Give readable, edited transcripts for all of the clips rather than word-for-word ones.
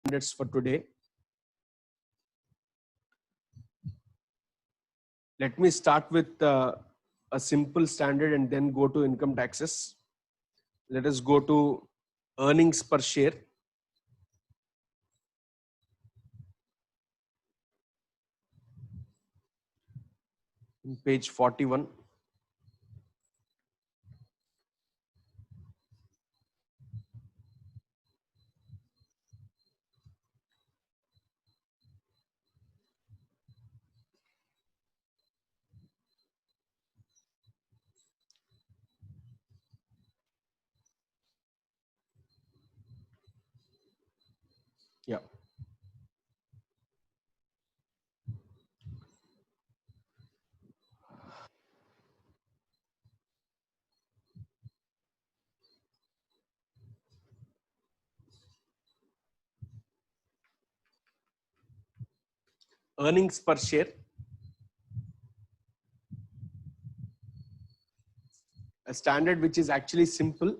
standards for today. Let me start with a simple standard and then go to income taxes. Let us go to earnings per share. In page 41. Yeah. Earnings per share. A standard which is actually simple.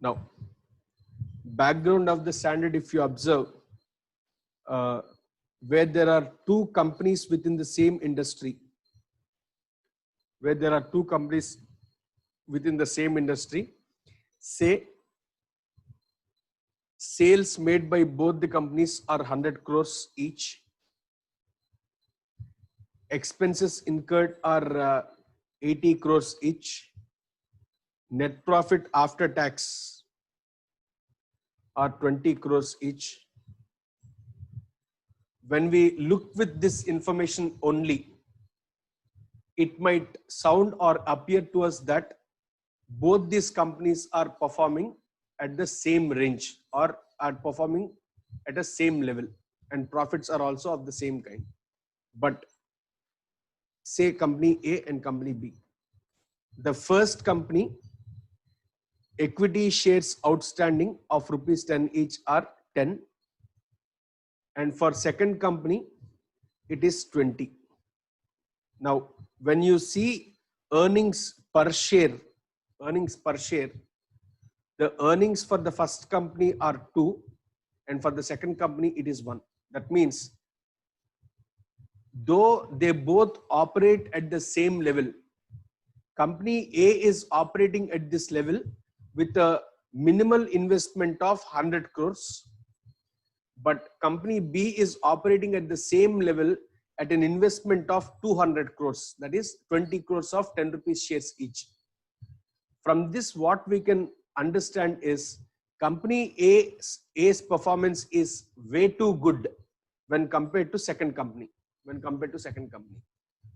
Now, background of the standard, if you observe, where there are two companies within the same industry, say sales made by both the companies are 100 crores each. Expenses incurred are 80 crores each. Net profit after tax are 20 crores each. When we look with this information only, it might sound or appear to us that both these companies are performing at the same range or are performing at a same level, and profits are also of the same kind. But say company A and company B. The first company, equity shares outstanding of rupees 10 each are 10, and for second company it is 20. Now when you see earnings per share, the earnings for the first company are 2 and for the second company it is 1. That means though they both operate at the same level, company A is operating at this level with a minimal investment of 100 crores, but company B is operating at the same level at an investment of 200 crores, that is 20 crores of 10 rupees shares each. From this, what we can understand is company A's performance is way too good when compared to second company.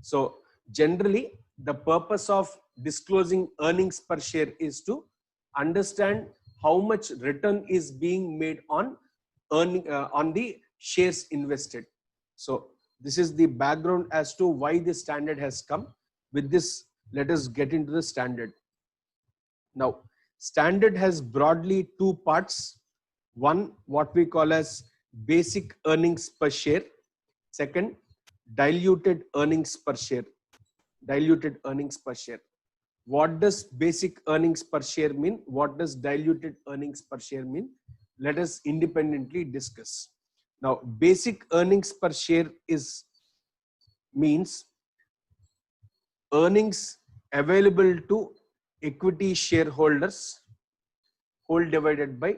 So generally, the purpose of disclosing earnings per share is to understand how much return is being made on the shares invested. So this is the background as to why this standard has come. With this, let us get into the standard. Now, standard has broadly two parts. One, what we call as basic earnings per share. Second, diluted earnings per share. What does basic earnings per share mean? What does diluted earnings per share mean? Let us independently discuss. Now, basic earnings per share means earnings available to equity shareholders whole divided by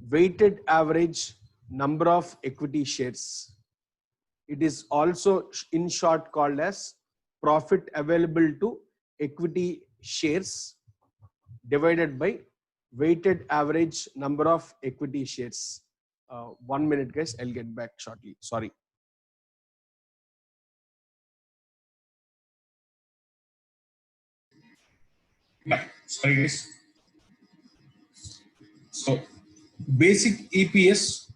weighted average number of equity shares. It is also in short called as profit available to equity shares divided by weighted average number of equity shares. 1 minute guys, I'll get back shortly. Sorry. Yeah, sorry guys. So basic EPS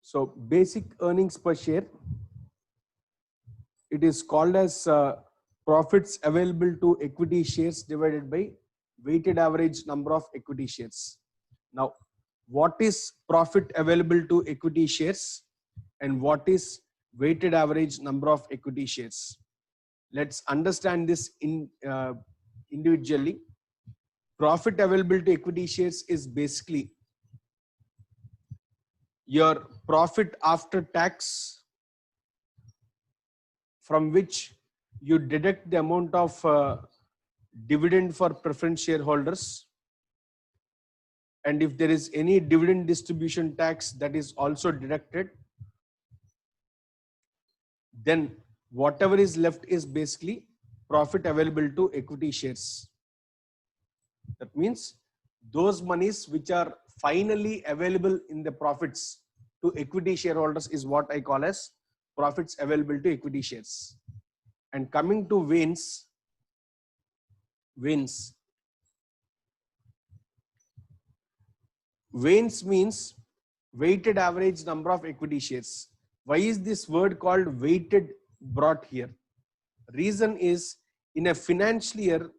So basic earnings per share, it is called as profits available to equity shares divided by weighted average number of equity shares. Now, what is profit available to equity shares and what is weighted average number of equity shares? Let's understand this individually. Profit available to equity shares is basically your profit after tax, from which you deduct the amount of dividend for preference shareholders, and if there is any dividend distribution tax, that is also deducted. Then whatever is left is basically profit available to equity shares. That means those monies which are finally available in the profits to equity shareholders is what I call as profits available to equity shares. And coming to Vains means weighted average number of equity shares. Why is this word called weighted brought here? Reason is, in a financial year,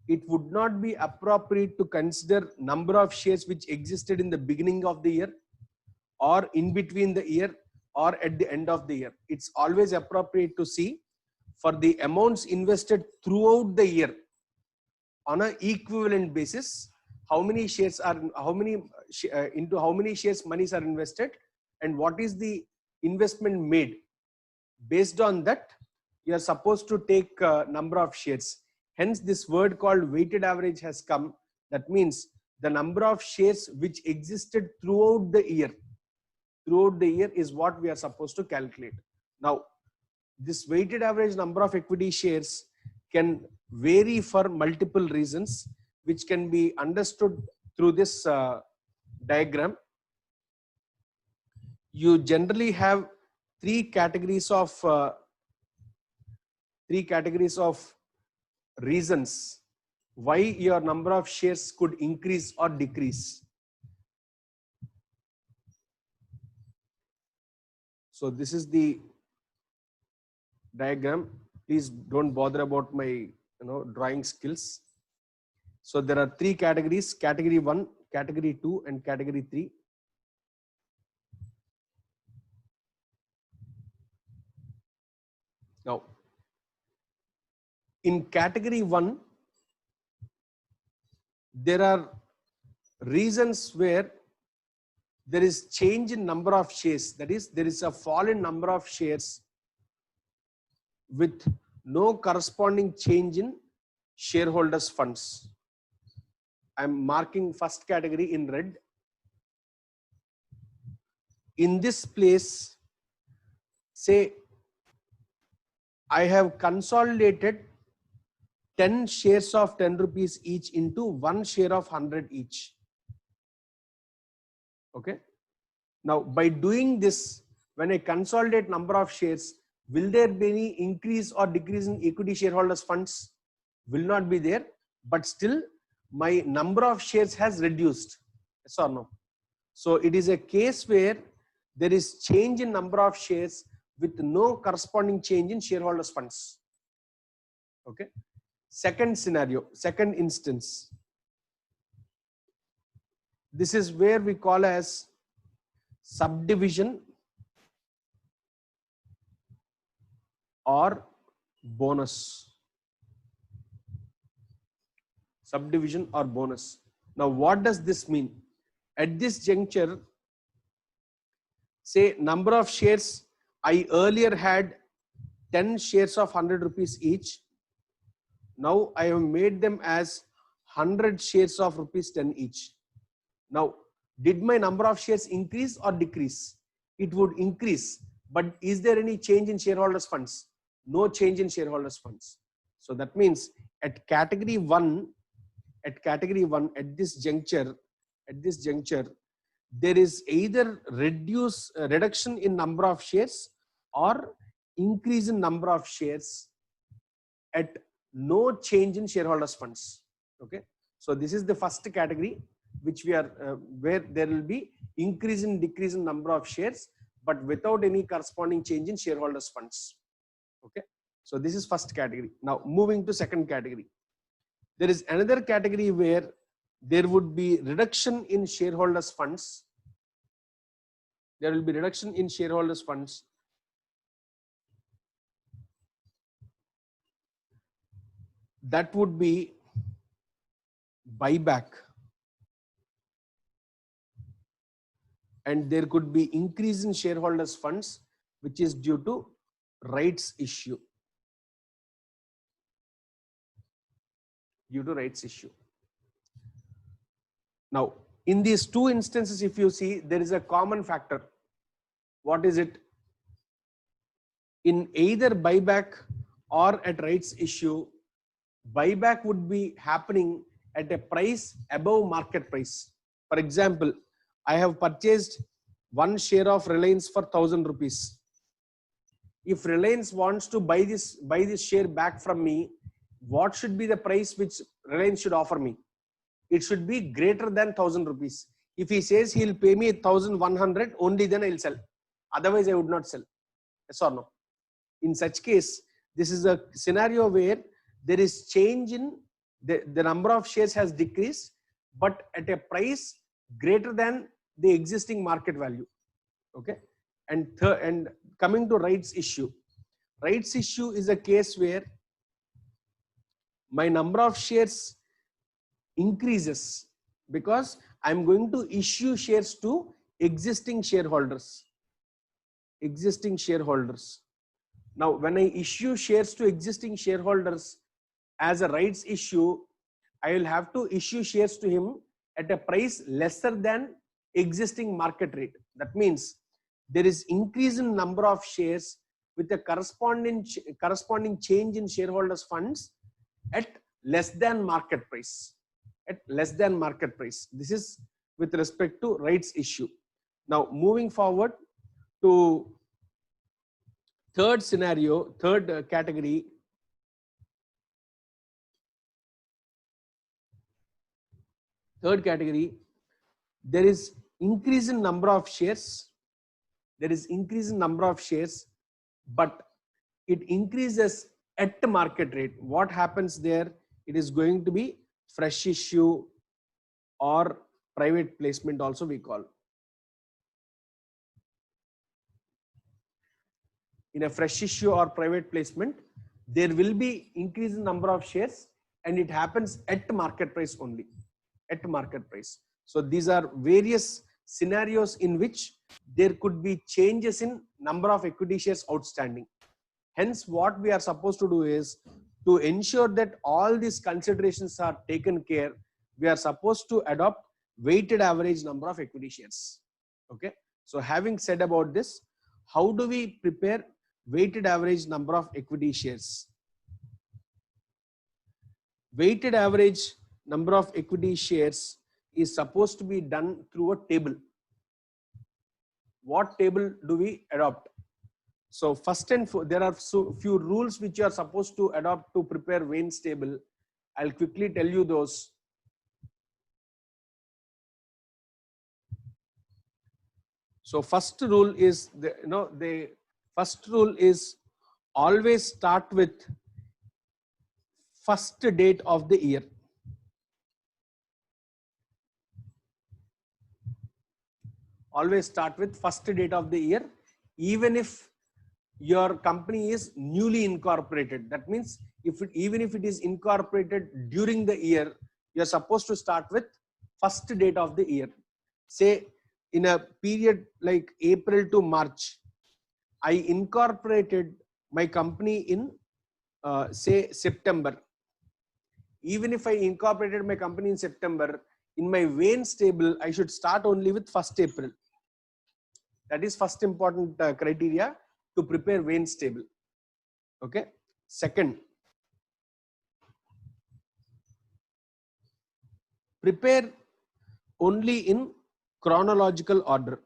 it would not be appropriate to consider number of shares which existed in the beginning of the year or in between the year or at the end of the year. It's always appropriate to see for the amounts invested throughout the year on an equivalent basis, how many shares are, into how many shares monies are invested and what is the investment made. Based on that, you are supposed to take number of shares. Hence, this word called weighted average has come. That means the number of shares which existed throughout the year. Throughout the year is what we are supposed to calculate. Now, this weighted average number of equity shares can vary for multiple reasons, which can be understood through this diagram. You generally have three categories of reasons why your number of shares could increase or decrease. So this is the diagram. Please don't bother about my drawing skills. So there are three categories: category 1, category 2, and category 3. Now, in category 1, there are reasons where there is change in number of shares. That is, there is a fall in number of shares with no corresponding change in shareholders' funds. I'm marking first category in red. In this place, say I have consolidated 10 shares of 10 rupees each into 1 share of 100 each. Okay. Now, by doing this, when I consolidate number of shares, will there be any increase or decrease in equity shareholders' funds? Will not be there, but still my number of shares has reduced. Yes or no? So it is a case where there is change in number of shares with no corresponding change in shareholders' funds. Okay. Second scenario, second instance. This is where we call as subdivision or bonus. Subdivision or bonus. Now, what does this mean? At this juncture, say number of shares, I earlier had 10 shares of 100 rupees each. Now I have made them as 100 shares of rupees 10 each. Now, did my number of shares increase or decrease? It would increase, but is there any change in shareholders' funds? No change in shareholders' funds. So that means at category 1, at this juncture, there is either reduction in number of shares or increase in number of shares at no change in shareholders' funds. Okay. So this is the first category, which we are where there will be increase and decrease in number of shares, but without any corresponding change in shareholders' funds. Okay. So this is first category. Now moving to second category. There is another category where there would be reduction in shareholders' funds. There will be reduction in shareholders' funds. That would be buyback. And there could be increase in shareholders' funds, which is due to rights issue. Due to rights issue. Now, in these two instances, if you see, there is a common factor. What is it? In either buyback or at rights issue, buyback would be happening at a price above market price. For example, I have purchased one share of Reliance for 1,000 rupees. If Reliance wants to buy this share back from me, what should be the price which Reliance should offer me? It should be greater than 1,000 rupees. If he says he'll pay me 1,100, only then I'll sell. Otherwise, I would not sell. Yes or no? In such case, this is a scenario where there is change in the number of shares has decreased, but at a price greater than the existing market value. Okay. And coming to rights issue. Rights issue is a case where my number of shares increases because I'm going to issue shares to existing shareholders. Existing shareholders. Now, when I issue shares to existing shareholders as a rights issue, I will have to issue shares to him at a price lesser than existing market rate. That means there is increase in number of shares with a corresponding change in shareholders' funds at less than market price. At less than market price. This is with respect to rights issue. Now, moving forward to third scenario, third category. Third category, there is increase in number of shares. There is increase in number of shares, but it increases at market rate. What happens there? It is going to be fresh issue or private placement also we call. In a fresh issue or private placement, there will be increase in number of shares and it happens at market price only. At market price. So these are various scenarios in which there could be changes in number of equity shares outstanding. Hence, what we are supposed to do is to ensure that all these considerations are taken care. We are supposed to adopt weighted average number of equity shares. Okay. So having said about this, how do we prepare weighted average number of equity shares? Weighted average number of equity shares is supposed to be done through a table. What table do we adopt? So first and there are few rules which you are supposed to adopt to prepare Vayne's table. I'll quickly tell you those. So first rule is the first rule is always start with first date of the year. Always start with first date of the year, even if your company is newly incorporated. That means even if it is incorporated during the year, you're supposed to start with first date of the year. Say in a period like April to March, I incorporated my company in say September. Even if I incorporated my company in September, in my Vayne's table, I should start only with 1st April. That is first important criteria to prepare Vayne's table. Okay. Second, prepare only in chronological order.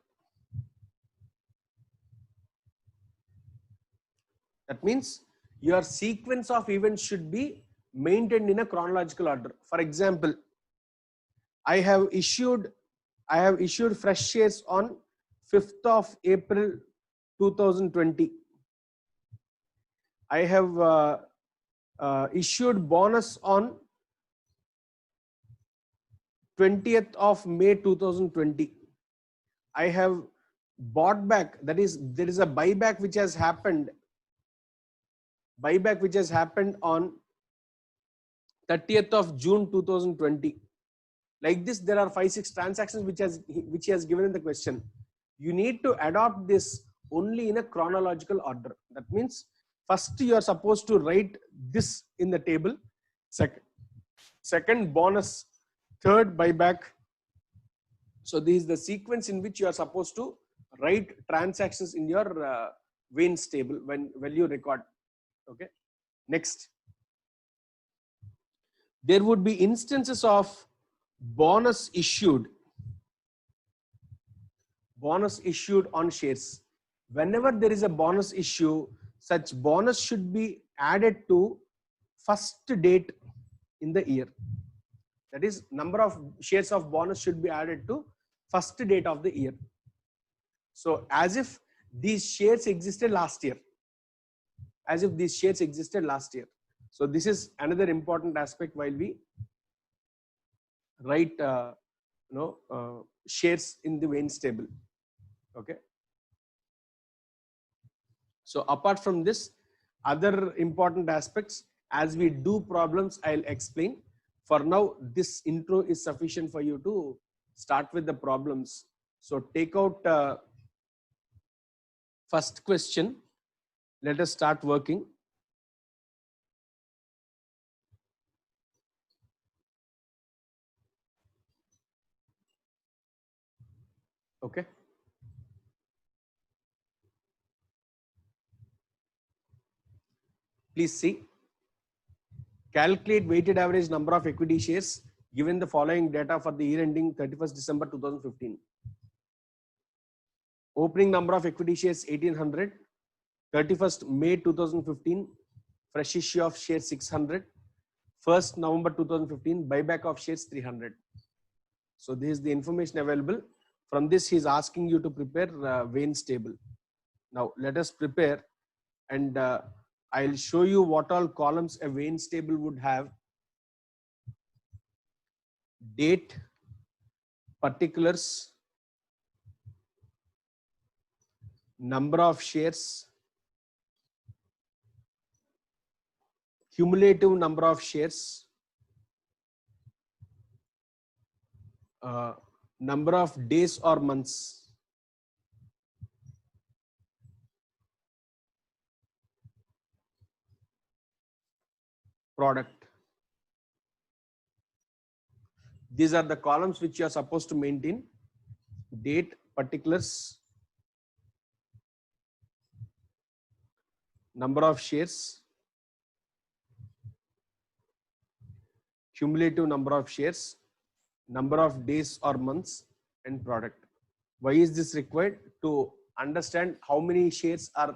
That means your sequence of events should be maintained in a chronological order. For example, I have issued fresh shares on 5th of April 2020. I have issued bonus on 20th of May 2020. I have bought back, that is, there is a buyback which has happened on 30th of June 2020. Like this, there are 5-6 transactions which he has given in the question. You need to adopt this only in a chronological order. That means first you are supposed to write this in the table, second bonus, third buyback. So this is the sequence in which you are supposed to write transactions in your Wayne's table when you record. Okay. Next, there would be instances of bonus issued on shares. Whenever there is a bonus issue, such bonus should be added to first date in the year. That is, number of shares of bonus should be added to first date of the year. So as if these shares existed last year. So this is another important aspect while we write shares in the Wayne's table. Okay. So apart from this, other important aspects, as we do problems, I'll explain. For now, this intro is sufficient for you to start with the problems. So take out first question. Let us start working. Okay. Please see. Calculate weighted average number of equity shares given the following data for the year ending 31st December 2015. Opening number of equity shares 1800, 31st May 2015, fresh issue of shares 600, 1st November 2015, buyback of shares 300. So this is the information available. From this, he is asking you to prepare Wayne's table. Now let us prepare, and I'll show you what all columns a Wayne's table would have. Date, particulars, number of shares, cumulative number of shares, number of days or months, product. These are the columns which you are supposed to maintain. Date, particulars, number of shares, cumulative number of shares, number of days or months, and product. Why is this required? To understand how many shares are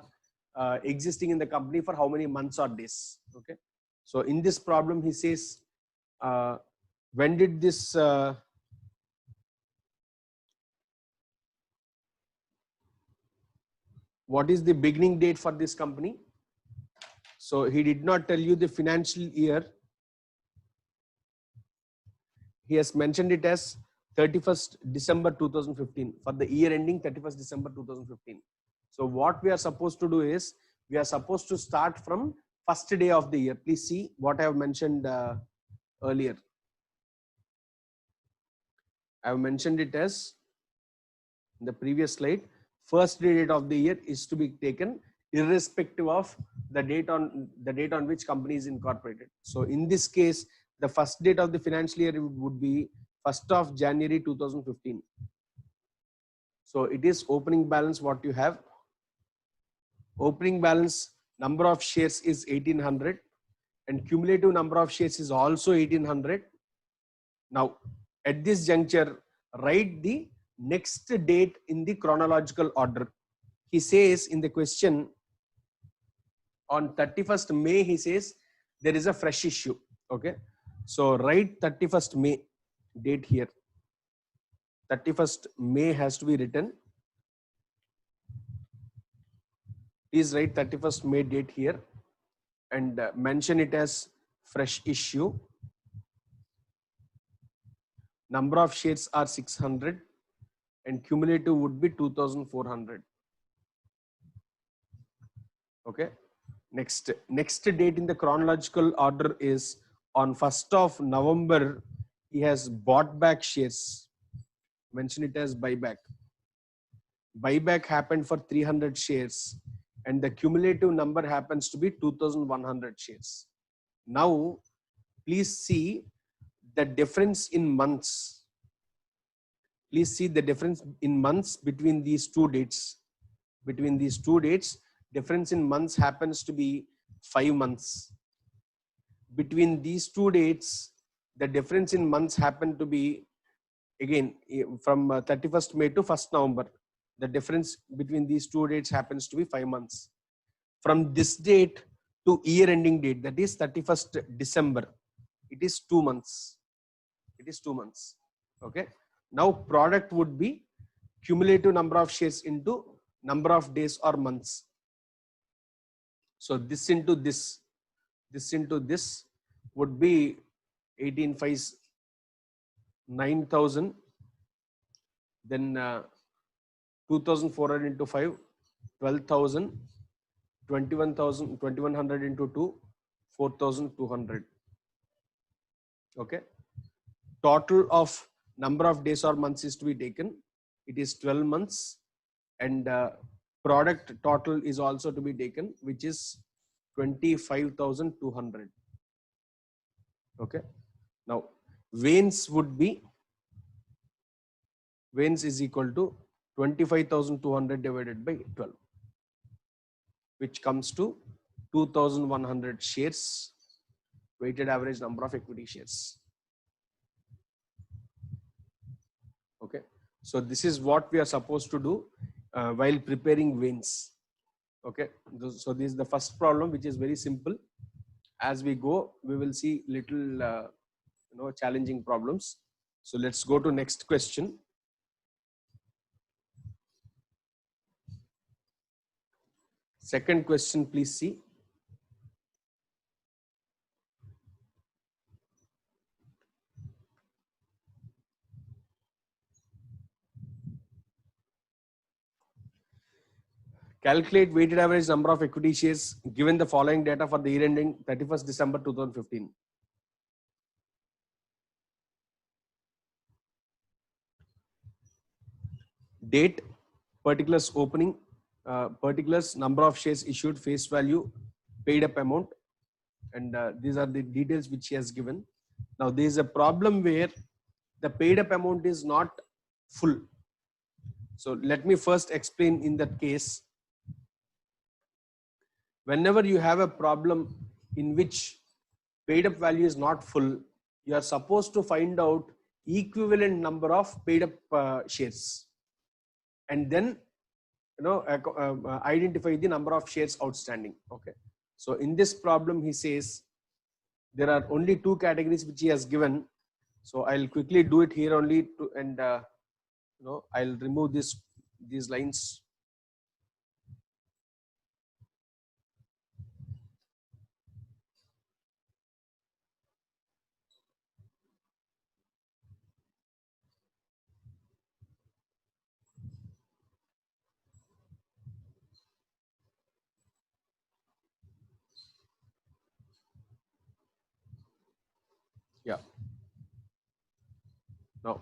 existing in the company for how many months or days. Okay. So in this problem, he says, when did this what is the beginning date for this company? So he did not tell you the financial year. He has mentioned it as 31st December 2015, for the year ending 31st December 2015. So what we are supposed to do is, we are supposed to start from first day of the year. Please see what I have mentioned earlier. I have mentioned it as, in the previous slide, first date of the year is to be taken irrespective of the date on which company is incorporated. So in this case, the first date of the financial year would be 1st of January 2015. So it is opening balance what you have. Opening balance, number of shares is 1800, and cumulative number of shares is also 1800. Now at this juncture, write the next date in the chronological order. He says in the question, on 31st May, he says there is a fresh issue. Okay. So write 31st May date here. 31st May has to be written. Please write 31st May date here. and mention it as fresh issue. Number of shares are 600 and cumulative would be 2400. Okay. Next date in the chronological order is on 1st of November. He has bought back shares. Mention it as buyback. Buyback happened for 300 shares and the cumulative number happens to be 2100 shares. Now, please see the difference in months. Please see the difference in months between these two dates. Between these two dates, difference in months happens to be 5 months. Between these two dates, the difference in months happen to be, again, from 31st May to 1st November. The difference between these two dates happens to be 5 months. From this date to year ending date, that is 31st December, it is 2 months. It is 2 months. Okay. Now product would be cumulative number of shares into number of days or months. So this into this would be 18 5s 9,000, then 2,400 into 5 12,000, 2100 into 2 4,200. Okay. Total of number of days or months is to be taken. It is 12 months and product total is also to be taken, which is 25,200. Okay. Now Vains is equal to 25,200 divided by 12, which comes to 2,100 shares, weighted average number of equity shares. Okay. So this is what we are supposed to do while preparing Vains. Okay. So this is the first problem, which is very simple. As we go, we will see little challenging problems. So let's go to next question. Second question, please see. Calculate weighted average number of equity shares given the following data for the year ending 31st December 2015. Date, particulars opening, particulars, number of shares issued, face value, paid up amount, and these are the details which he has given. Now there is a problem where the paid up amount is not full. So let me first explain in that case. Whenever you have a problem in which paid up value is not full, you are supposed to find out equivalent number of paid up shares and then identify the number of shares outstanding. Okay. So in this problem, he says there are only two categories which he has given. So I'll quickly do it here only and I'll remove these lines. Yeah. Now,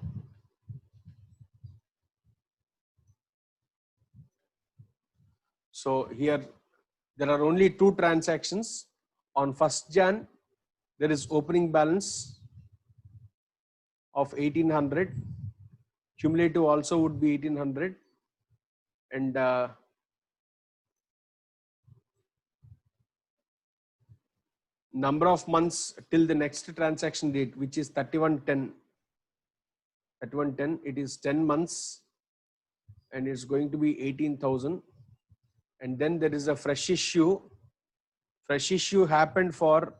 so here there are only two transactions. On 1st Jan, there is opening balance of 1800. Cumulative also would be 1800. And number of months till the next transaction date, which is 31/10. At 110, it is 10 months and it's going to be 18,000. And then there is a fresh issue. Fresh issue happened for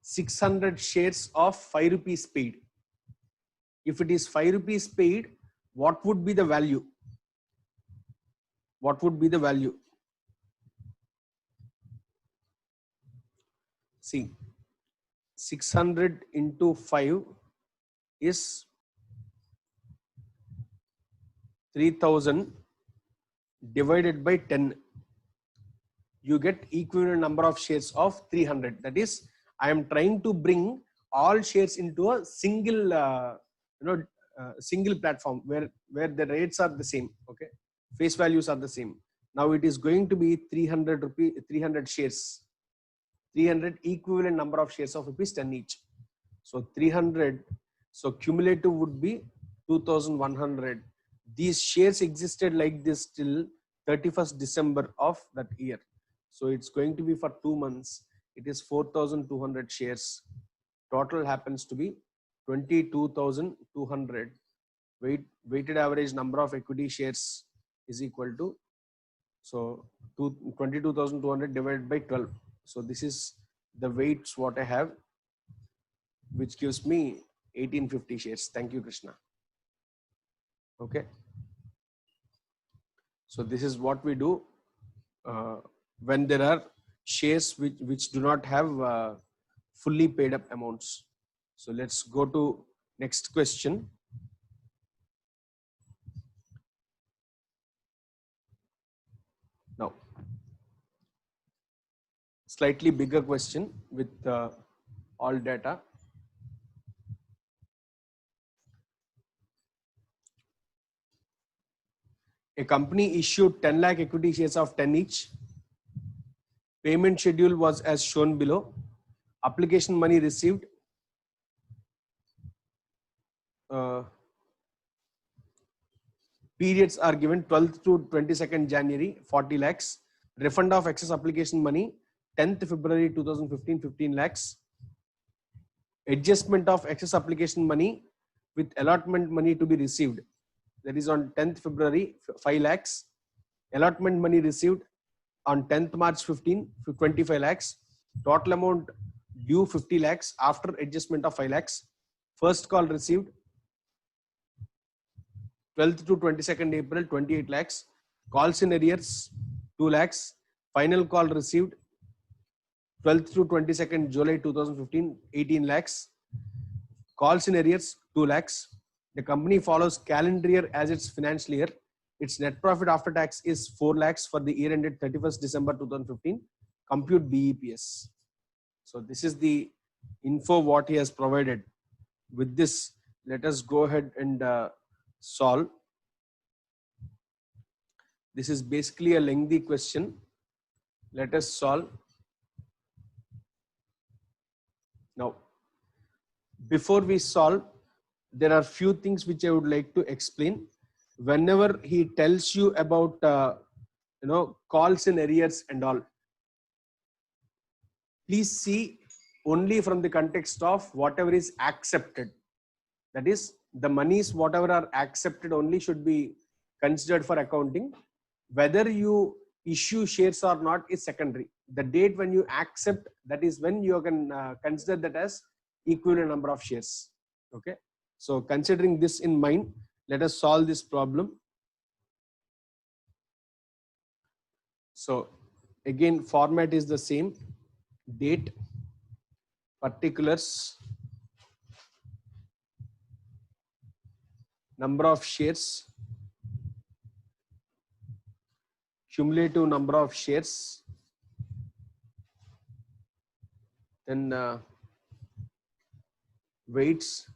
600 shares of 5 rupees paid. If it is 5 rupees paid, what would be the value? what would be the value? See, 600 into 5 is 3000 divided by 10. You get equivalent number of shares of 300. That is, I am trying to bring all shares into a single, single platform where the rates are the same. Okay, face values are the same. Now it is going to be 300 shares, 300 equivalent number of shares of rupees 10 each. So 300. So cumulative would be 2100. These shares existed like this till 31st December of that year. So it's going to be for 2 months. It is 4200 shares. Total happens to be 22,200. Weighted average number of equity shares is equal to, so 22,200 divided by 12. So this is the weights what I have, which gives me 1850 shares. Thank you, Krishna. Okay. So this is what we do when there are shares which do not have fully paid up amounts. So let's go to next question. Now, slightly bigger question with all data. A company issued 10 lakh equity shares of 10 each. Payment schedule was as shown below. Application money received. Periods are given 12th to 22nd January, 40 lakhs. Refund of excess application money, 10th February 2015, 15 lakhs. Adjustment of excess application money with allotment money to be received. That is on 10th February, 5 lakhs. Allotment money received on 10th March 15, 25 lakhs. Total amount due 50 lakhs after adjustment of 5 lakhs. First call received 12th to 22nd April, 28 lakhs. Calls in arrears 2 lakhs. Final call received 12th to 22nd July 2015, 18 lakhs. Calls in arrears 2 lakhs. The company follows calendar year as its financial year. Its net profit after tax is 4 lakhs for the year ended 31st December 2015. Compute BEPS. So this is the info what he has provided. With this, let us go ahead and solve. This is basically a lengthy question. Let us solve. Now, before we solve, there are few things which I would like to explain. Whenever he tells you about calls in arrears and all, please see only from the context of whatever is accepted. That is, the monies whatever are accepted only should be considered for accounting. Whether you issue shares or not is secondary. The date when you accept, that is when you can consider that as equivalent number of shares. Okay. So considering this in mind, let us solve this problem. So again, format is the same. Date, particulars, number of shares, cumulative number of shares, then weights,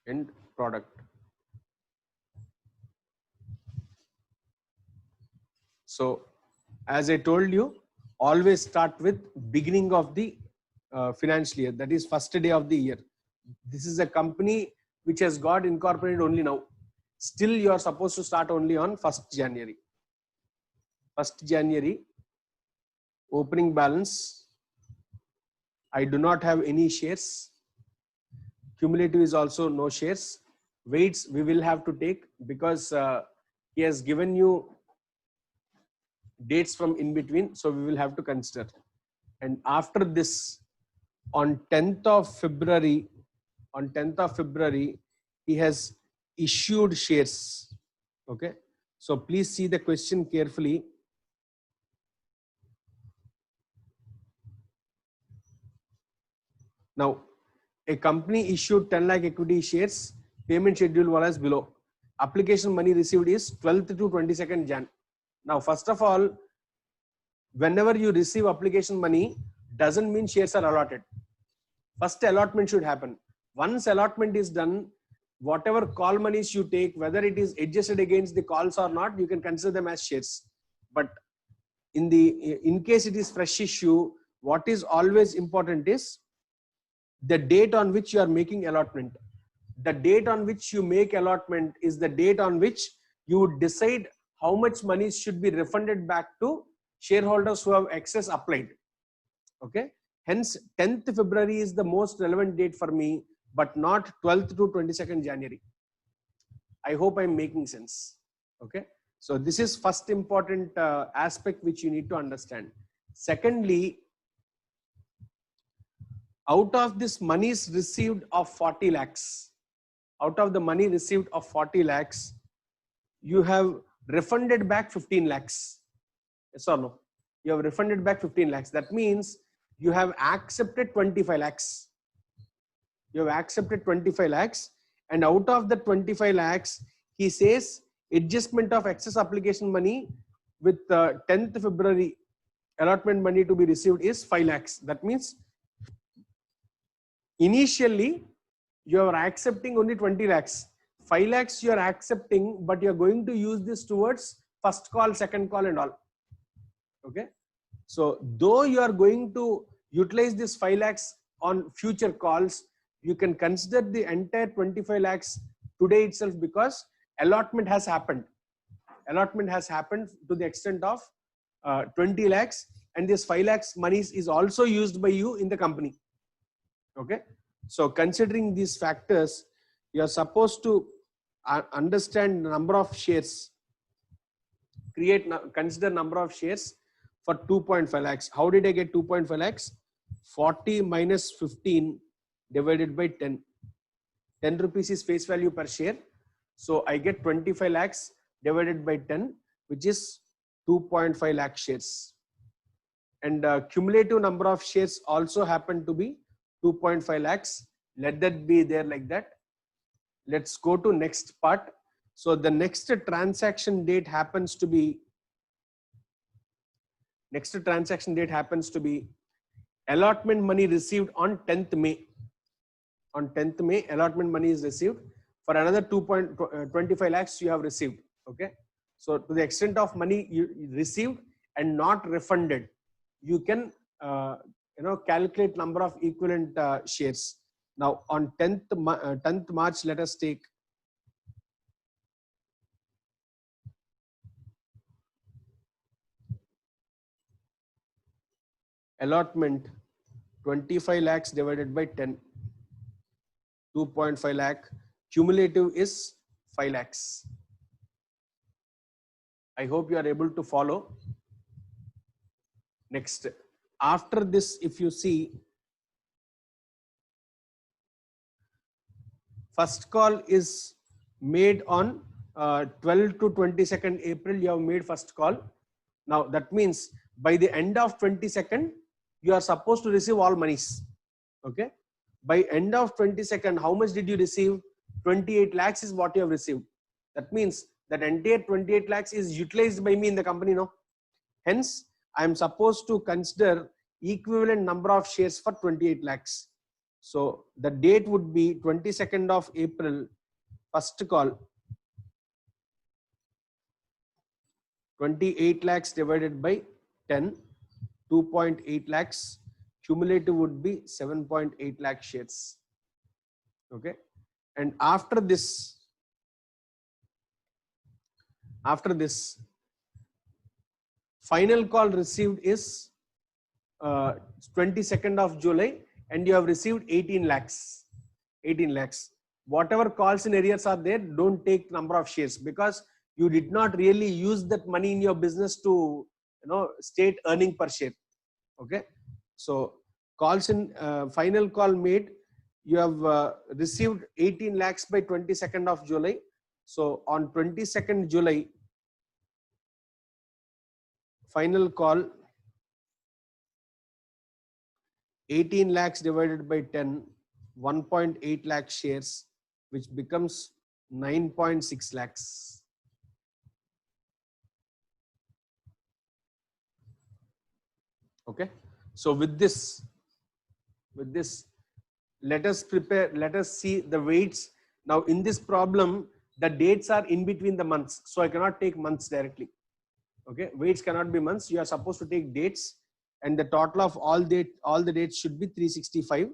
and product. So as I told you, always start with beginning of the financial year, that is first day of the year. This is a company which has got incorporated only now. Still you are supposed to start only on 1st January. 1st January, opening balance. I do not have any shares. Cumulative is also no shares. Weights we will have to take because he has given you dates from in between, so we will have to consider. And after this, on 10th of February, he has issued shares. Okay, so please see the question carefully. Now, a company issued 10 lakh equity shares. Payment schedule was as below. Application money received is 12th to 22nd Jan. Now, first of all, whenever you receive application money, doesn't mean shares are allotted. First allotment should happen. Once allotment is done, whatever call monies you take, whether it is adjusted against the calls or not, you can consider them as shares. But in case it is fresh issue, what is always important is the date on which you are making allotment. The date on which you make allotment is the date on which you would decide how much money should be refunded back to shareholders who have excess applied. Okay. Hence, 10th February is the most relevant date for me, but not 12th to 22nd January. I hope I'm making sense. Okay. So this is first important aspect which you need to understand. Secondly, out of this monies received of 40 lakhs, out of the money received of 40 lakhs, you have refunded back 15 lakhs. Yes or no? You have refunded back 15 lakhs. That means you have accepted 25 lakhs. You have accepted 25 lakhs. And out of the 25 lakhs, he says adjustment of excess application money with 10th February allotment money to be received is 5 lakhs. That means initially you are accepting only 20 lakhs. 5 lakhs you are accepting, but you are going to use this towards first call, second call and all. Okay. So though you are going to utilize this 5 lakhs on future calls, you can consider the entire 25 lakhs today itself because allotment has happened. Allotment has happened to the extent of 20 lakhs and this 5 lakhs monies is also used by you in the company. Okay. So considering these factors, you are supposed to understand number of shares, consider number of shares for 2.5 lakhs. How did I get 2.5 lakhs? 40 minus 15 divided by 10. 10 rupees is face value per share. So I get 25 lakhs divided by 10, which is 2.5 lakh shares. And cumulative number of shares also happen to be 2.5 lakhs. Let that be there like that. Let's go to next part. So the next transaction date happens to be allotment money received on 10th May. On 10th May, allotment money is received for another 2.25 lakhs you have received. Okay. So to the extent of money you received and not refunded, you can calculate number of equivalent shares. Now on 10th March, let us take allotment 25 lakhs divided by 10, 2.5 lakh, cumulative is 5 lakhs. I hope you are able to follow. Next, after this, if you see, first call is made on 12 to 22nd April, you have made first call. Now that means by the end of 22nd, you are supposed to receive all monies. Okay. By end of 22nd, how much did you receive? 28 lakhs is what you have received. That means that entire 28 lakhs is utilized by me in the company now. Hence, I am supposed to consider equivalent number of shares for 28 lakhs. So the date would be 22nd of April, first call, 28 lakhs divided by 10, 2.8 lakhs, cumulative would be 7.8 lakh shares. Okay. And after this, final call received is 22nd of July and you have received 18 lakhs. 18 lakhs. Whatever calls in arrears are there, don't take number of shares because you did not really use that money in your business to state earning per share. Okay. So calls in final call made, you have received 18 lakhs by 22nd of July So on 22nd July, final call, 18 lakhs divided by 10, 1.8 lakh shares, which becomes 9.6 lakhs. Okay. So with this, let us see the weights. Now in this problem, the dates are in between the months. So I cannot take months directly. Okay. Weights cannot be months. You are supposed to take dates, and the total of all the dates should be 365.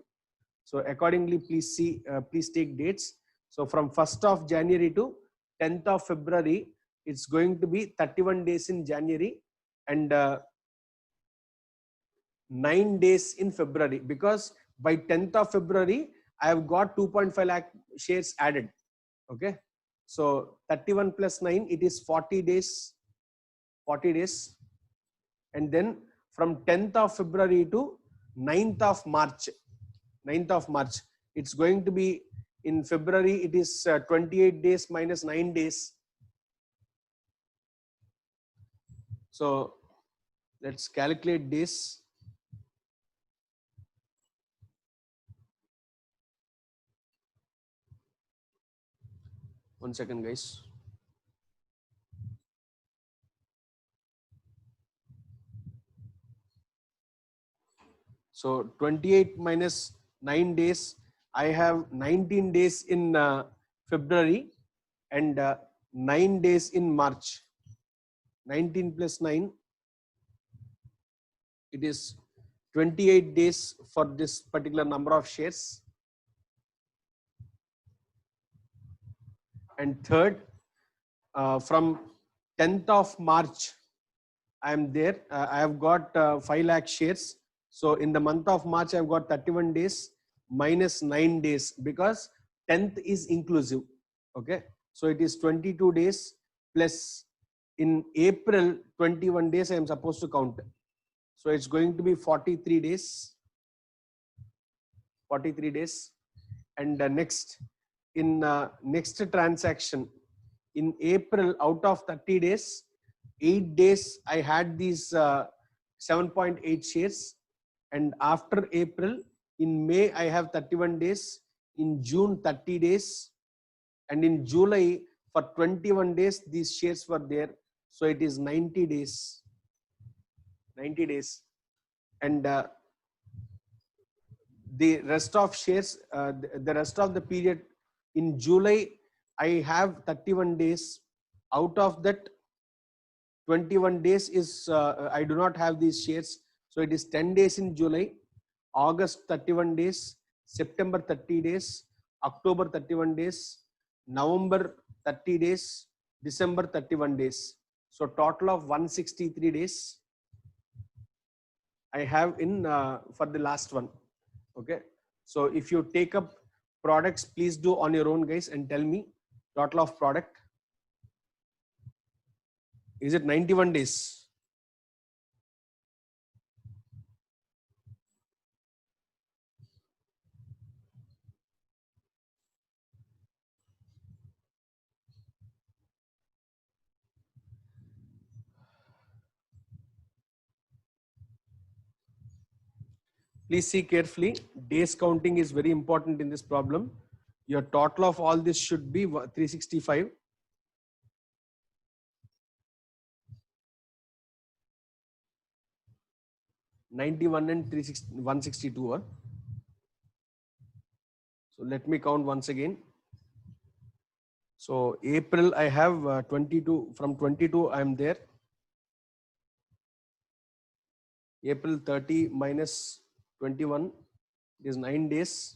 So accordingly, please take dates. So from 1st of January to 10th of February, it's going to be 31 days in January and 9 days in February, because by 10th of February, I have got 2.5 lakh shares added. Okay. So 31 plus 9, it is 40 days. 40 days. And then from 10th of February to 9th of March, 9th of March, it's going to be in February, it is 28 days minus 9 days. So let's calculate this. One second, guys. So 28 minus 9 days, I have 19 days in February and 9 days in March. 19 plus 9, it is 28 days for this particular number of shares. And third, from 10th of March, I am there. I have got 5 lakh shares. So in the month of March, I've got 31 days minus 9 days, because 10th is inclusive. Okay. So it is 22 days plus in April, 21 days I am supposed to count. So it's going to be 43 days. 43 days. And next, in next transaction, in April, out of 30 days, 8 days I had these 7.8 shares. And after April, in May, I have 31 days. In June, 30 days. And in July, for 21 days, these shares were there. So it is 90 days. 90 days. And the rest of shares, the rest of the period, in July, I have 31 days. Out of that, 21 days is, I do not have these shares. So it is 10 days in July, August 31 days, September 30 days, October 31 days, November 30 days, December 31 days. So total of 163 days I have in for the last one. Okay. So if you take up products, please do on your own, guys, and tell me total of product. Is it 91 days? Please see carefully. Days counting is very important in this problem. Your total of all this should be 365. (91) and 162. So let me count once again. So April I have 22. From 22 I am there. April 30 minus 21 is 9 days,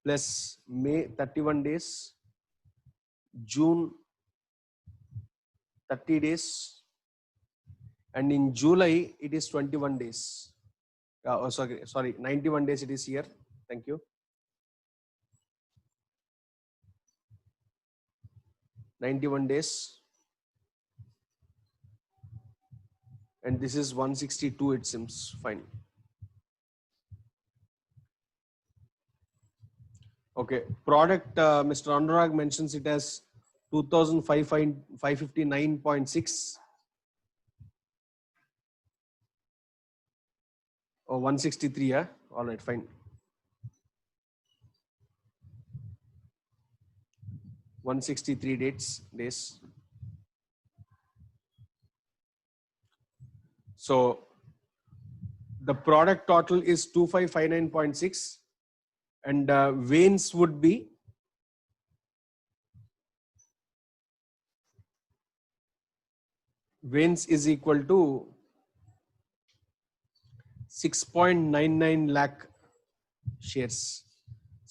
plus May 31 days, June 30 days, and in July it is 21 days. Sorry, 91 days it is here. Thank you. 91 days. And this is 162, it seems fine. Okay, product, Mr. Anurag mentions it as 2,559.6 or 163. Yeah, all right, fine. 163 days. So the product total is 2559.6, and Vanes would be is equal to 6.99 lakh shares.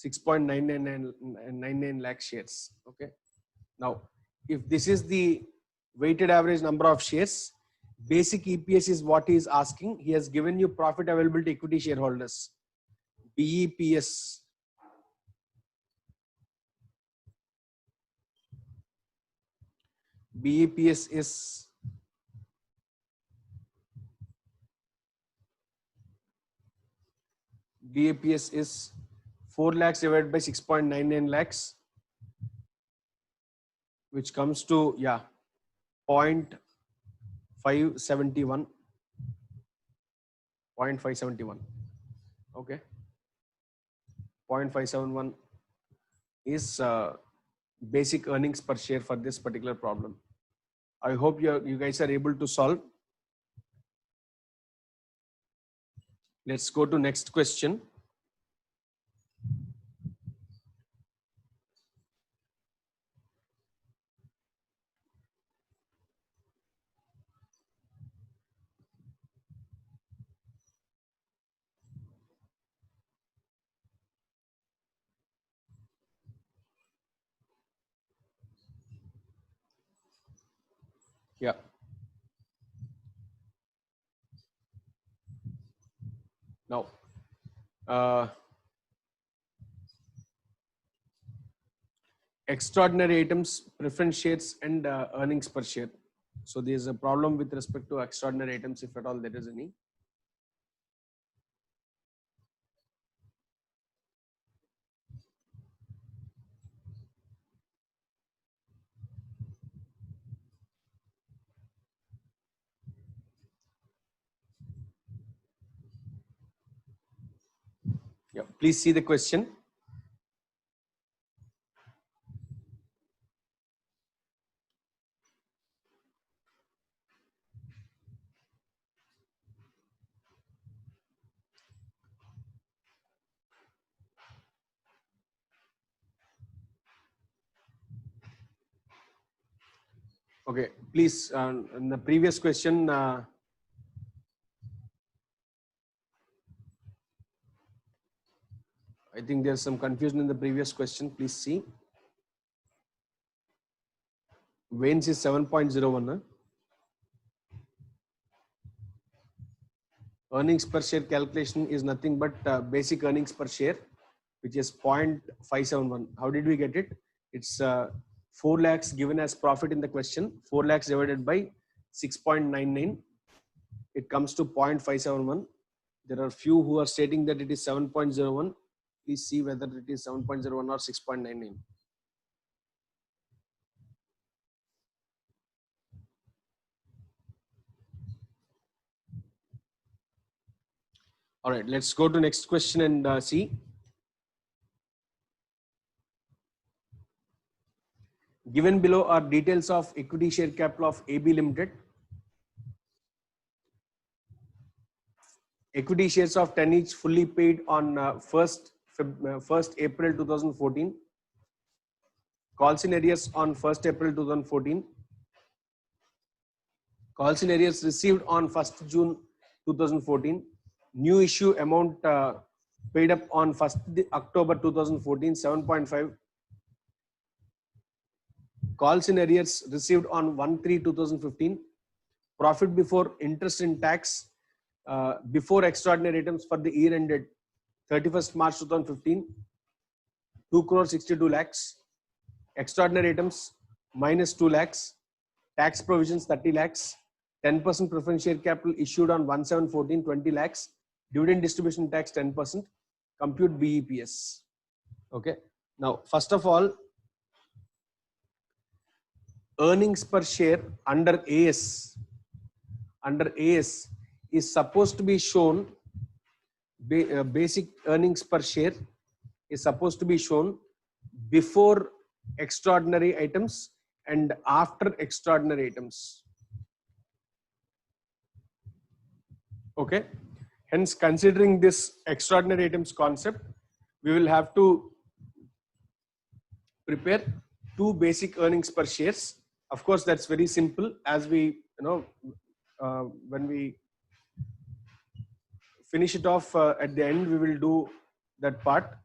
6.99 lakh shares. Okay. Now, if this is the weighted average number of shares, basic EPS is what he is asking. He has given you profit available to equity shareholders. BEPS. BEPS is 4 lakhs divided by 6.99 lakhs, which comes to 0.571. 0.571. Okay. 0.571 is basic earnings per share for this particular problem. I hope you guys are able to solve. Let's go to next question. Yeah. Now, extraordinary items, preference shares, and earnings per share. So there is a problem with respect to extraordinary items, if at all there is any. Yeah, please see the question. Okay, please, in the previous question, I think there's some confusion in the previous question. Please see. Vanes is 7.01. Earnings per share calculation is nothing but basic earnings per share, which is 0.571. How did we get it? It's 4 lakhs given as profit in the question. 4 lakhs divided by 6.99. It comes to 0.571. There are few who are stating that it is 7.01. Please see whether it is 7.01 or 6.99. All right, let's go to next question and see. Given below are details of equity share capital of AB Limited. Equity shares of 10 each fully paid on 1st April 2014. Calls in arrears on 1st April 2014. Calls in arrears received on 1st June 2014. New issue amount paid up on 1st October 2014, 7.5. Calls in arrears received on 1/3/2015. Profit before interest and tax before extraordinary items for the year ended 31st March 2015, 2 crore 62 lakhs. Extraordinary items minus 2 lakhs. Tax provisions 30 lakhs. 10% preference share capital issued on 1/7/14, 20 lakhs. Dividend distribution tax 10%. Compute BEPS. Okay. Now, first of all, earnings per share under AS is supposed to be shown, basic earnings per share is supposed to be shown before extraordinary items and after extraordinary items. Okay. Hence, considering this extraordinary items concept, we will have to prepare two basic earnings per shares. Of course, that's very simple. As we, when we finish it off at the end, we will do that part.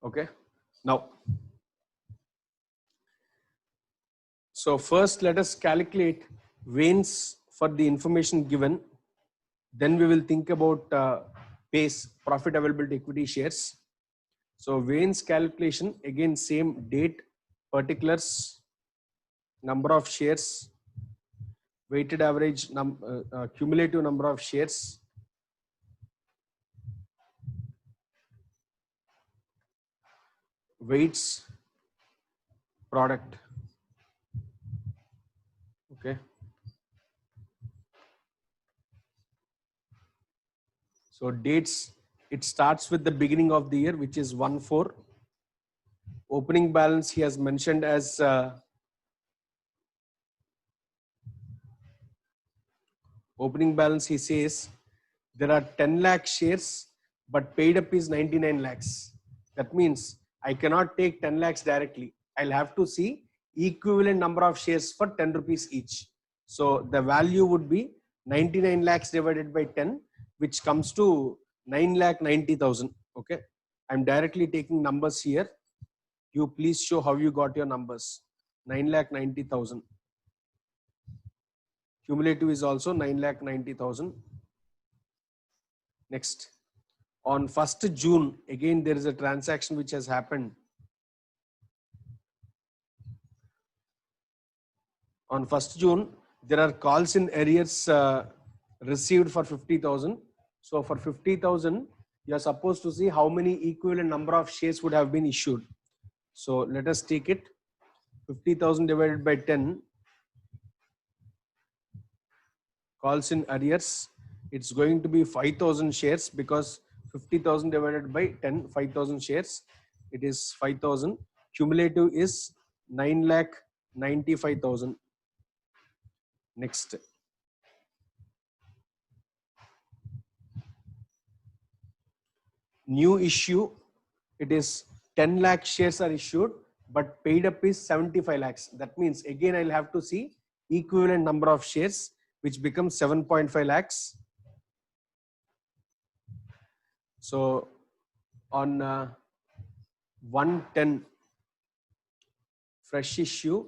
Okay. Now, so first let us calculate Vains for the information given. Then we will think about PACE, profit available to equity shares. So Vains calculation, again same date, particulars, number of shares, weighted average cumulative number of shares, weights, product. Okay. So dates, it starts with the beginning of the year, which is 1/4. Opening balance he has mentioned as opening balance, he says there are 10 lakh shares, but paid up is 99 lakhs. That means I cannot take 10 lakhs directly. I'll have to see equivalent number of shares for 10 rupees each. So the value would be 99 lakhs divided by 10, which comes to 9,90,000. Okay. I'm directly taking numbers here. You please show how you got your numbers. 9,90,000. Cumulative is also 9,90,000. Next, on 1st June, again there is a transaction which has happened. On 1st June, there are calls in arrears received for 50,000. So for 50,000, you are supposed to see how many equivalent number of shares would have been issued. So let us take it. 50,000 divided by 10. Calls in arrears, it's going to be 5,000 shares, because 50,000 divided by 10, 5,000 shares, it is 5,000. Cumulative is 9,95,000. Next, new issue, it is 10 lakh shares are issued, but paid up is 75 lakhs. That means again I'll have to see equivalent number of shares, which becomes 7.5 lakhs. So on 110 fresh issue,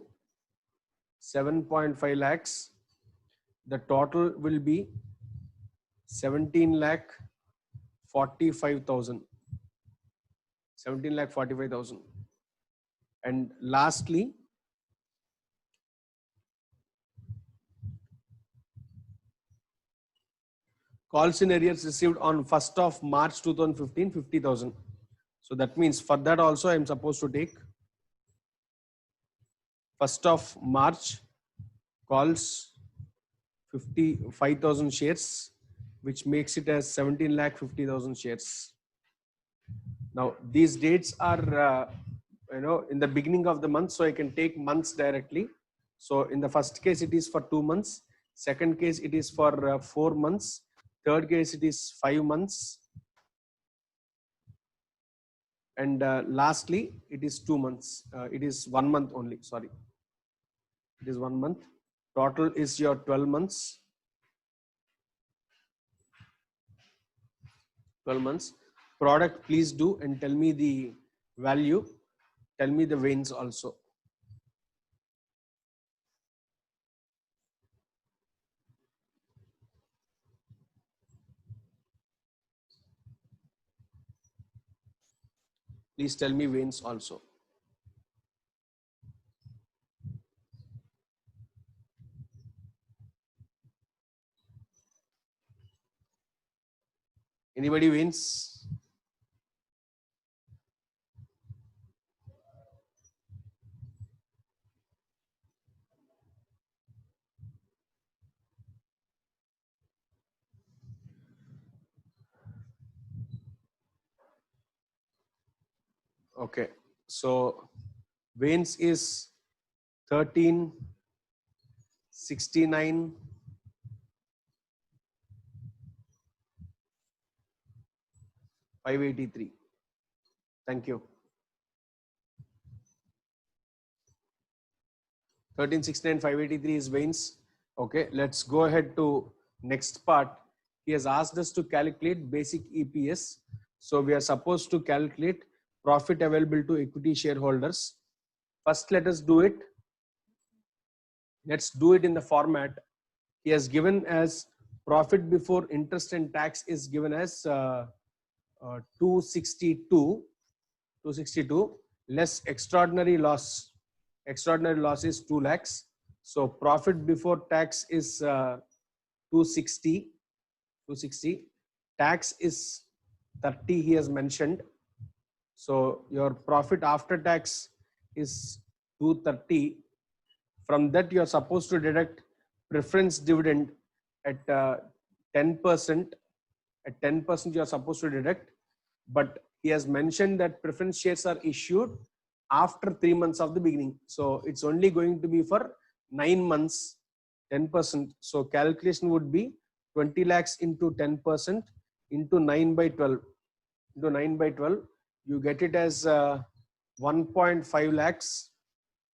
7.5 lakhs, the total will be 17 lakh 45,000. 17 lakh 45,000. And lastly, calls in arrears received on 1st of March 2015, 50,000. So that means for that also I am supposed to take 1st of March calls 55,000 shares, which makes it as 17 lakh 50,000 shares. Now these dates are in the beginning of the month, so I can take months directly. So in the first case it is for 2 months, second case it is for 4 months, third case it is 5 months, and lastly it is 2 months. It is 1 month only, sorry. It is 1 month. Total is your 12 months. 12 months. Product, please do and tell me the value. Tell me the Vains also. Please tell me Vains also. Anybody Vains? Okay, so Vanes is 1369 583. Thank you. 1369 583 is Vanes. Okay, let's go ahead to next part. He has asked us to calculate basic EPS. So we are supposed to calculate profit available to equity shareholders. First, let us do it. Let's do it in the format. He has given as profit before interest and tax is given as 262 less extraordinary loss. Extraordinary loss is 2 lakhs. So profit before tax is 260. Tax is 30 he has mentioned. So your profit after tax is 230. From that you are supposed to deduct preference dividend at 10%. At 10% you are supposed to deduct, but he has mentioned that preference shares are issued after 3 months of the beginning. So it's only going to be for 9 months, 10%. So calculation would be 20 lakhs into 10% into 9 by 12. Into 9 by 12, you get it as 1.5 lakhs.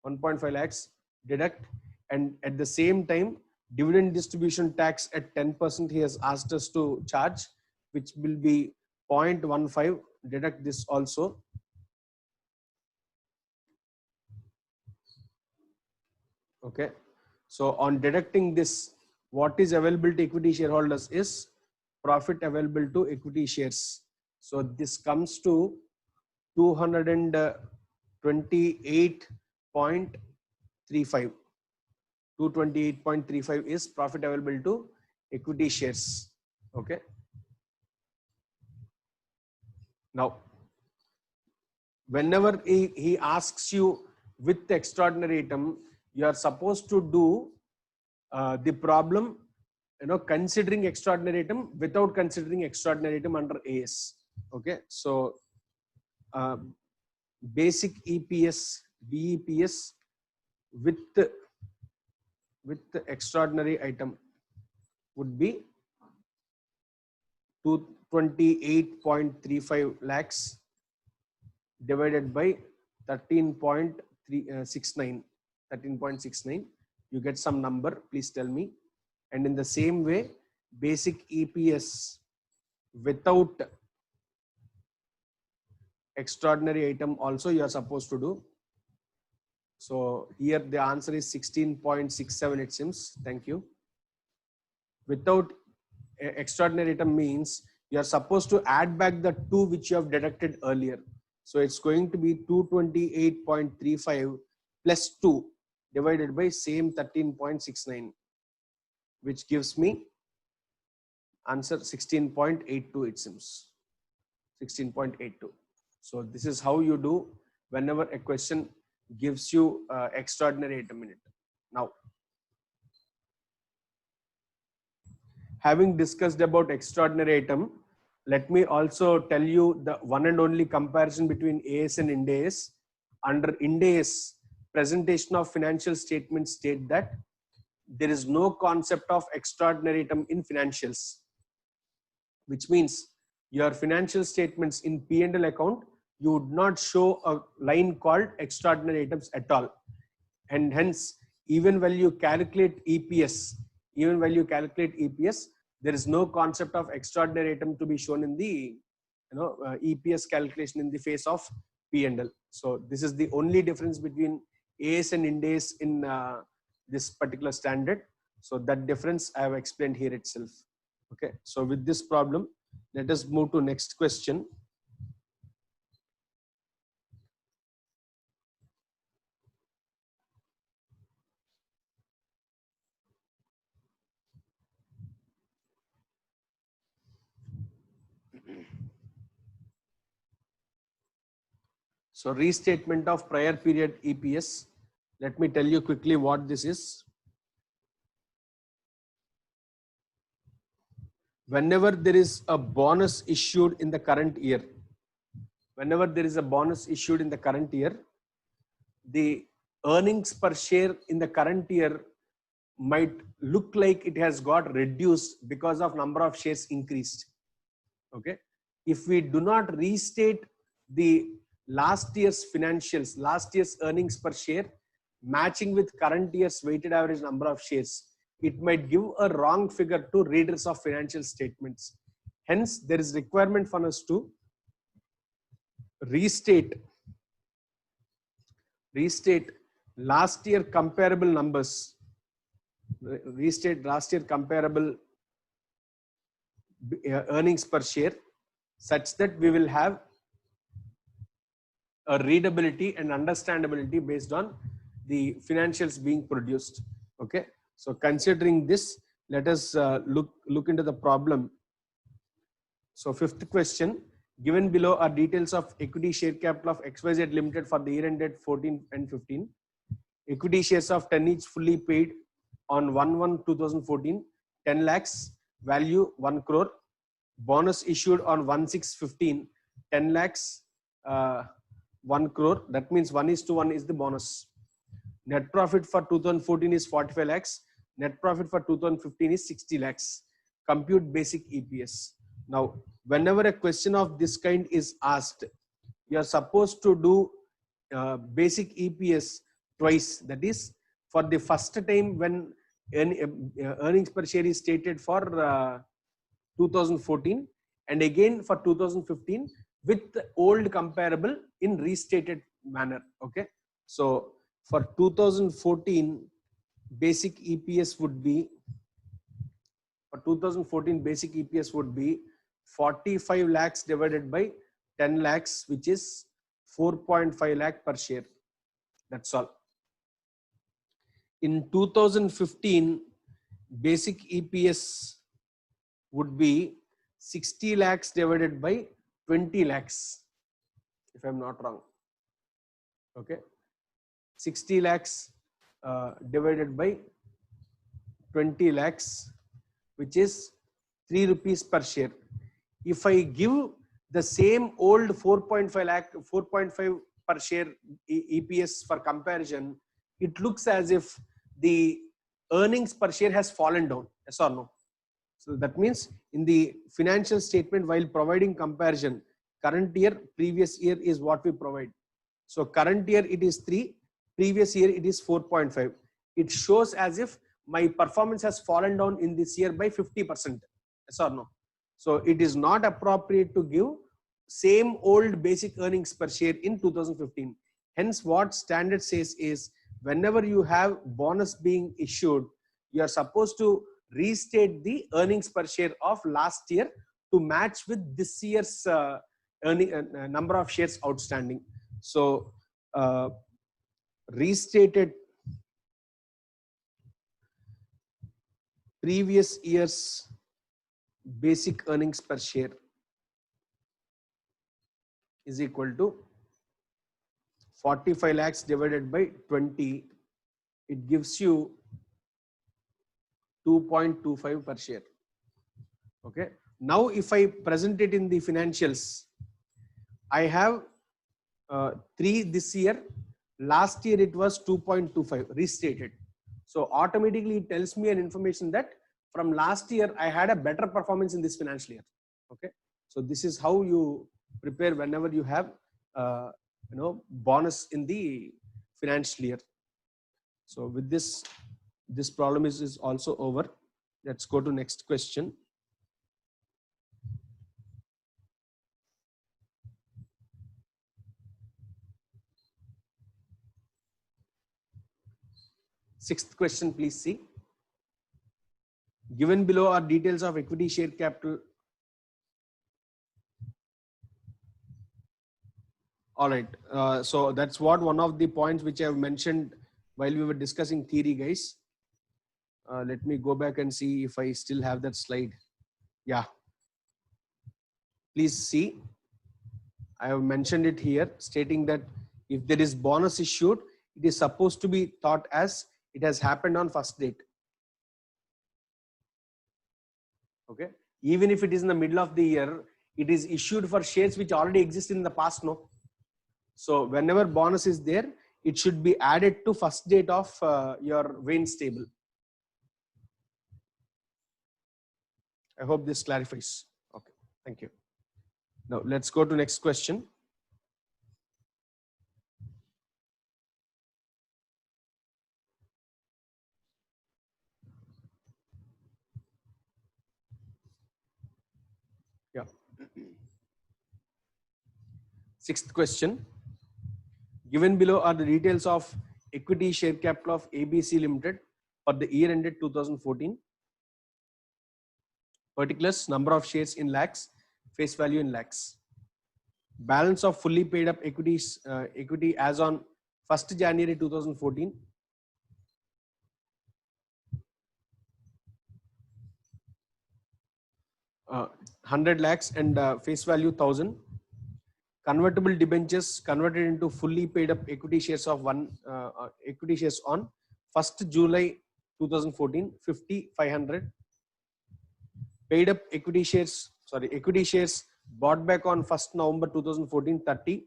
1.5 lakhs deduct, and at the same time dividend distribution tax at 10% he has asked us to charge, which will be 0.15. Deduct this also. Okay, so on deducting this, what is available to equity shareholders is profit available to equity shares. So this comes to 228.35. 228.35 is profit available to equity shares. Okay. Now, whenever he asks you with the extraordinary item, you are supposed to do the problem, considering extraordinary item without considering extraordinary item under AS. Okay. So, basic EPS, BEPS with the extraordinary item would be 228.35 lakhs divided by 13.69. 13.69. You get some number, please tell me. And in the same way, basic EPS without extraordinary item also you are supposed to do. So here the answer is 16.67 it seems. Thank you. Without extraordinary item means you are supposed to add back the 2 which you have deducted earlier. So it's going to be 228.35 plus 2 divided by same 13.69, which gives me answer 16.82 it seems. 16.82. So this is how you do whenever a question gives you extraordinary item in it. Now, having discussed about extraordinary item, let me also tell you the one and only comparison between AS and Ind AS. Under Ind AS, presentation of financial statements state that there is no concept of extraordinary item in financials, which means your financial statements in P&L account, you would not show a line called extraordinary items at all. And hence, even when you calculate EPS, there is no concept of extraordinary item to be shown in the EPS calculation in the face of P&L. So this is the only difference between AS and Ind AS in this particular standard. So that difference I have explained here itself. Okay. So with this problem, let us move to next question. So restatement of prior period EPS. Let me tell you quickly what this is. Whenever there is a bonus issued in the current year, whenever there is a bonus issued in the current year, the earnings per share in the current year might look like it has got reduced because of number of shares increased. Okay, if we do not restate the last year's financials, last year's earnings per share matching with current year's weighted average number of shares, it might give a wrong figure to readers of financial statements. Hence, there is requirement for us to restate last year comparable numbers, restate last year comparable earnings per share, such that we will have a readability and understandability based on the financials being produced. Okay, so considering this, let us look into the problem. So fifth question, given below are details of equity share capital of XYZ Limited for the year ended 14 and 15. Equity shares of 10 each fully paid on 1/1/2014, 10 lakhs, value 1 crore. Bonus issued on 1/6/15, 10 lakhs, 1 crore. That means 1:1 is the bonus. Net profit for 2014 is 45 lakhs. Net profit for 2015 is 60 lakhs. Compute basic EPS. Now, whenever a question of this kind is asked, you are supposed to do basic EPS twice. That is, for the first time when earnings per share is stated for 2014, and again for 2015 with the old comparable in restated manner. Okay, so for 2014 basic EPS would be, 45 lakhs divided by 10 lakhs, which is 4.5 lakh per share. That's all. In 2015, basic EPS would be 60 lakhs divided by 20 lakhs, if I'm not wrong. Okay, 60 lakhs divided by 20 lakhs, which is 3 rupees per share. If I give the same old 4.5 per share EPS for comparison, it looks as if the earnings per share has fallen down. Yes or no? So that means in the financial statement, while providing comparison, current year, previous year is what we provide. So current year it is 3, previous year it is 4.5. It shows as if my performance has fallen down in this year by 50%. Yes or no? So it is not appropriate to give same old basic earnings per share in 2015. Hence, what standard says is, whenever you have bonus being issued, you are supposed to restate the earnings per share of last year to match with this year's number of shares outstanding. So restated previous year's basic earnings per share is equal to 45 lakhs divided by 20. It gives you 2.25 per share. Okay, now if I present it in the financials, I have 3 this year. Last year it was 2.25 restated. So automatically it tells me an information that from last year I had a better performance in this financial year. Okay, so this is how you prepare whenever you have bonus in the financial year. So with this problem is also over. Let's go to next question. Sixth question, please see. Given below are details of equity share capital. All right. So that's one of the points which I have mentioned while we were discussing theory, guys. Let me go back and see if I still have that slide. Yeah. Please see. I have mentioned it here, stating that if there is bonus issued, it is supposed to be thought as it has happened on first date. Okay. Even if it is in the middle of the year, it is issued for shares which already exist in the past, no? So whenever bonus is there, it should be added to first date of your Vaynes table. I hope this clarifies. Okay, thank you. Now let's go to next question. Yeah. Sixth question. Given below are the details of equity share capital of ABC Limited for the year ended 2014. Particulars: number of shares in lakhs, face value in lakhs. Balance of fully paid up equities, equity as on 1st January 2014. Uh, 100 lakhs and face value 1000. Convertible debentures converted into fully paid up equity shares of equity shares on 1st July 2014, 50, 500. Paid up equity shares, equity shares bought back on 1st November 2014, 30,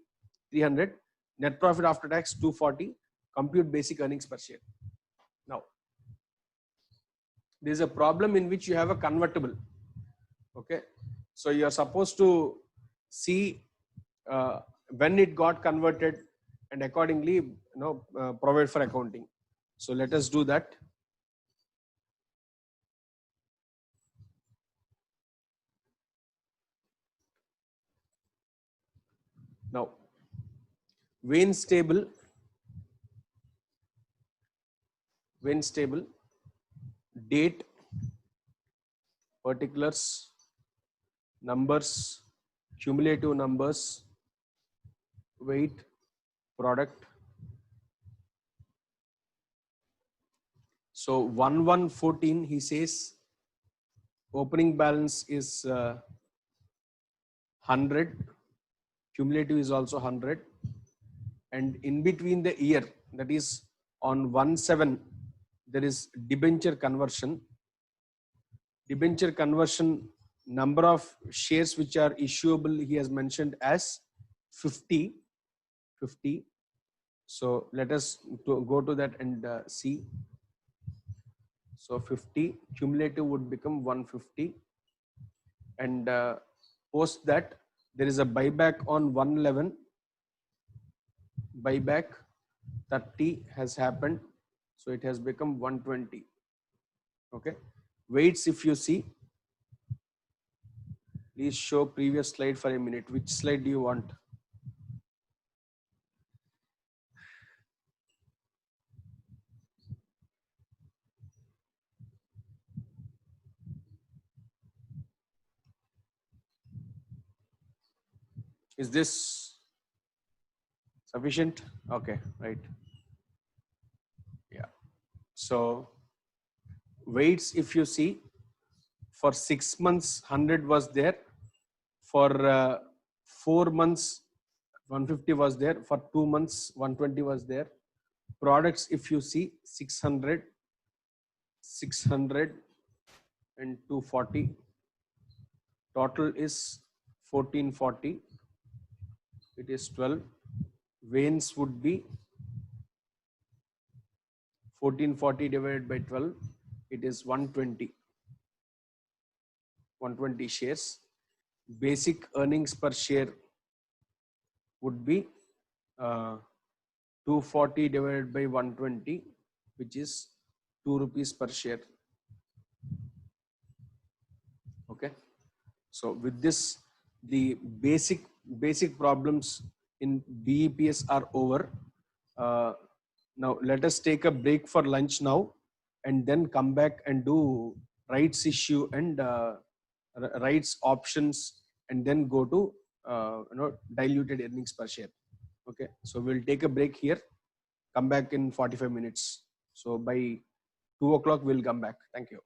300. Net profit after tax 240. Compute basic earnings per share. Now, there is a problem in which you have a convertible. Okay, so you are supposed to see when it got converted and accordingly provide for accounting. So let us do that. Now Vaynes table, date, particulars, numbers, cumulative numbers, weight, product. So 1114, he says opening balance is 100, cumulative is also 100, and in between the year, that is on 1/7, there is debenture conversion. Debenture conversion, number of shares which are issuable, he has mentioned as 50. So let us go to that and see. So 50, cumulative would become 150, and post that there is a buyback on 111. Buyback 30 has happened, so it has become 120. Okay, weights, if you see, please show previous slide for a minute. Which slide do you want? Is this sufficient? Okay, right. Yeah. So weights, if you see, for 6 months 100 was there, for 4 months 150 was there, for 2 months 120 was there. Products, if you see, 600 and 240, total is 1440. It is 12. Vaynes would be 1440 divided by 12. It is 120 shares. Basic earnings per share would be 240 divided by 120, which is 2 rupees per share. Okay. So with this, the basic problems in BEPS are over. Now let us take a break for lunch now, and then come back and do rights issue and rights options, and then go to diluted earnings per share. Okay, so we'll take a break here, come back in 45 minutes. So by 2 o'clock we'll come back. Thank you.